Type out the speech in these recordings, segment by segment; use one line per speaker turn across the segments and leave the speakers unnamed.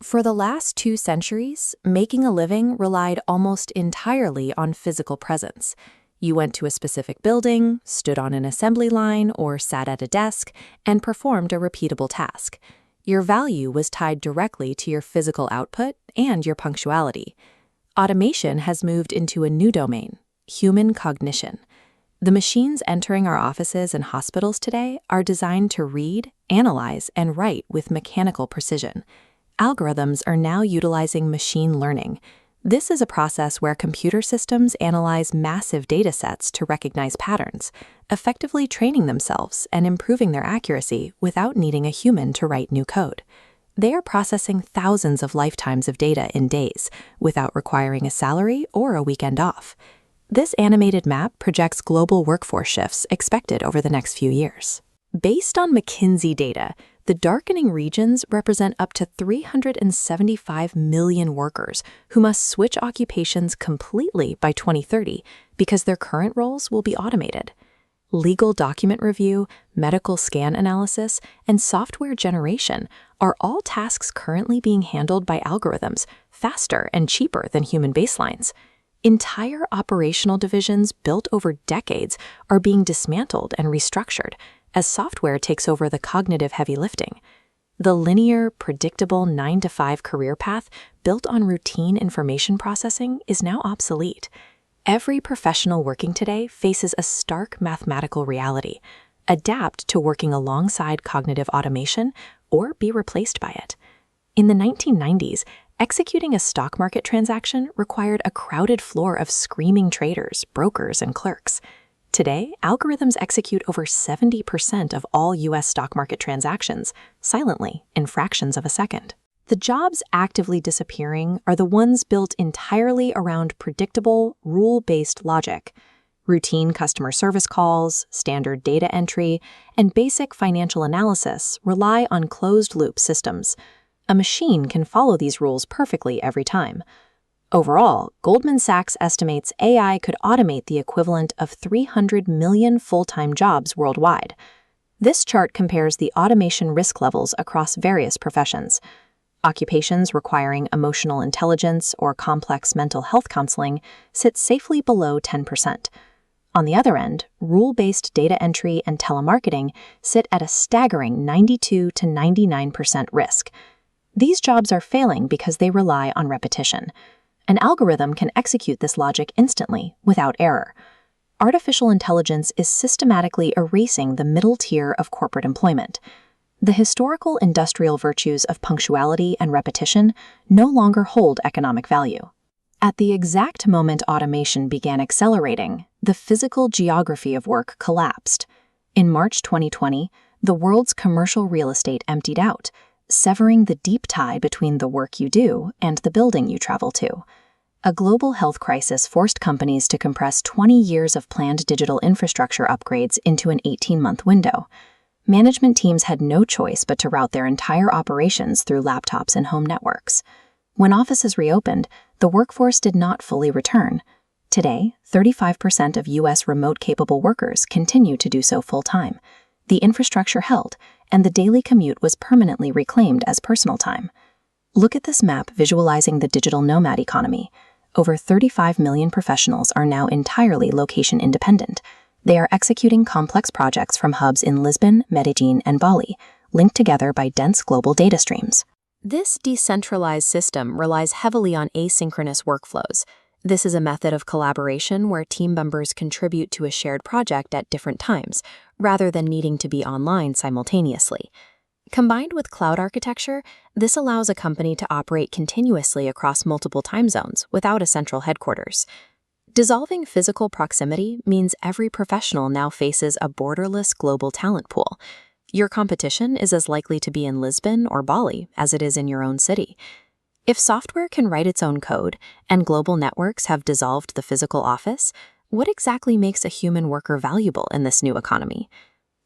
For the last 2 centuries, making a living relied almost entirely on physical presence. You went to a specific building, stood on an assembly line, or sat at a desk, and performed a repeatable task. Your value was tied directly to your physical output and your punctuality. Automation has moved into a new domain: human cognition. The machines entering our offices and hospitals today are designed to read, analyze, and write with mechanical precision. Algorithms are now utilizing machine learning. This is a process where computer systems analyze massive data sets to recognize patterns, effectively training themselves and improving their accuracy without needing a human to write new code. They are processing thousands of lifetimes of data in days without requiring a salary or a weekend off. This animated map projects global workforce shifts expected over the next few years. Based on McKinsey data, the darkening regions represent up to 375 million workers who must switch occupations completely by 2030 because their current roles will be automated. Legal document review, medical scan analysis, and software generation are all tasks currently being handled by algorithms faster and cheaper than human baselines. Entire operational divisions built over decades are being dismantled and restructured as software takes over the cognitive heavy lifting. The linear, predictable 9-to-5 career path built on routine information processing is now obsolete. Every professional working today faces a stark mathematical reality: adapt to working alongside cognitive automation or be replaced by it. In the 1990s, executing a stock market transaction required a crowded floor of screaming traders, brokers, and clerks. Today, algorithms execute over 70% of all U.S. stock market transactions silently in fractions of a second. The jobs actively disappearing are the ones built entirely around predictable, rule-based logic. Routine customer service calls, standard data entry, and basic financial analysis rely on closed-loop systems. A machine can follow these rules perfectly every time. Overall, Goldman Sachs estimates AI could automate the equivalent of 300 million full-time jobs worldwide. This chart compares the automation risk levels across various professions. Occupations requiring emotional intelligence or complex mental health counseling sit safely below 10%. On the other end, rule-based data entry and telemarketing sit at a staggering 92 to 99% risk. These jobs are failing because they rely on repetition. An algorithm can execute this logic instantly, without error. Artificial intelligence is systematically erasing the middle tier of corporate employment. The historical industrial virtues of punctuality and repetition no longer hold economic value. At the exact moment automation began accelerating, the physical geography of work collapsed. In March 2020, the world's commercial real estate emptied out, severing the deep tie between the work you do and the building you travel to. A global health crisis forced companies to compress 20 years of planned digital infrastructure upgrades into an 18-month window. Management teams had no choice but to route their entire operations through laptops and home networks. When offices reopened, the workforce did not fully return. Today, 35% of U.S. remote-capable workers continue to do so full-time. The infrastructure held, and the daily commute was permanently reclaimed as personal time. Look at this map visualizing the digital nomad economy. Over 35 million professionals are now entirely location independent. They are executing complex projects from hubs in Lisbon, Medellin, and Bali, linked together by dense global data streams.
This decentralized system relies heavily on asynchronous workflows. This is a method of collaboration where team members contribute to a shared project at different times, rather than needing to be online simultaneously. Combined with cloud architecture, this allows a company to operate continuously across multiple time zones without a central headquarters. Dissolving physical proximity means every professional now faces a borderless global talent pool. Your competition is as likely to be in Lisbon or Bali as it is in your own city. If software can write its own code and global networks have dissolved the physical office, what exactly makes a human worker valuable in this new economy?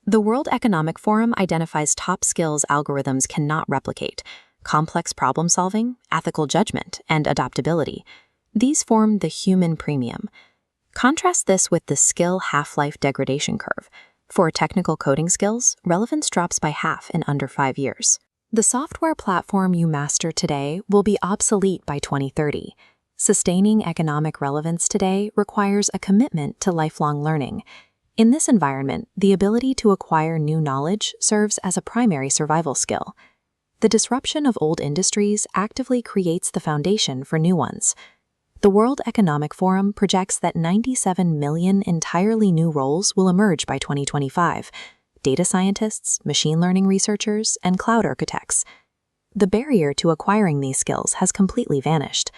The World Economic Forum identifies top skills algorithms cannot replicate: complex problem solving, ethical judgment, and adaptability. These form the human premium. Contrast this with the skill half-life degradation curve. For technical coding skills, relevance drops by half in under 5 years.
The software platform you master today will be obsolete by 2030. Sustaining economic relevance today requires a commitment to lifelong learning. In this environment, the ability to acquire new knowledge serves as a primary survival skill. The disruption of old industries actively creates the foundation for new ones. The World Economic Forum projects that 97 million entirely new roles will emerge by 2025: data scientists, machine learning researchers, and cloud architects. The barrier to acquiring these skills has completely vanished.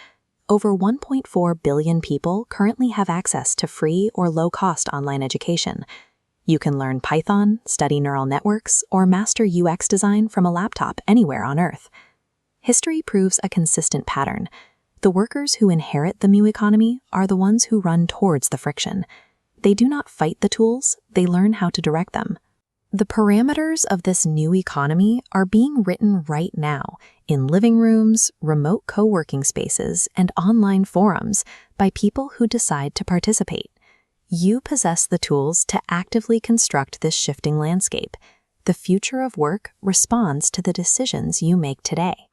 Over 1.4 billion people currently have access to free or low-cost online education. You can learn Python, study neural networks, or master UX design from a laptop anywhere on Earth. History proves a consistent pattern. The workers who inherit the new economy are the ones who run towards the friction. They do not fight the tools, they learn how to direct them. The parameters of this new economy are being written right now in living rooms, remote co-working spaces, and online forums by people who decide to participate. You possess the tools to actively construct this shifting landscape. The future of work responds to the decisions you make today.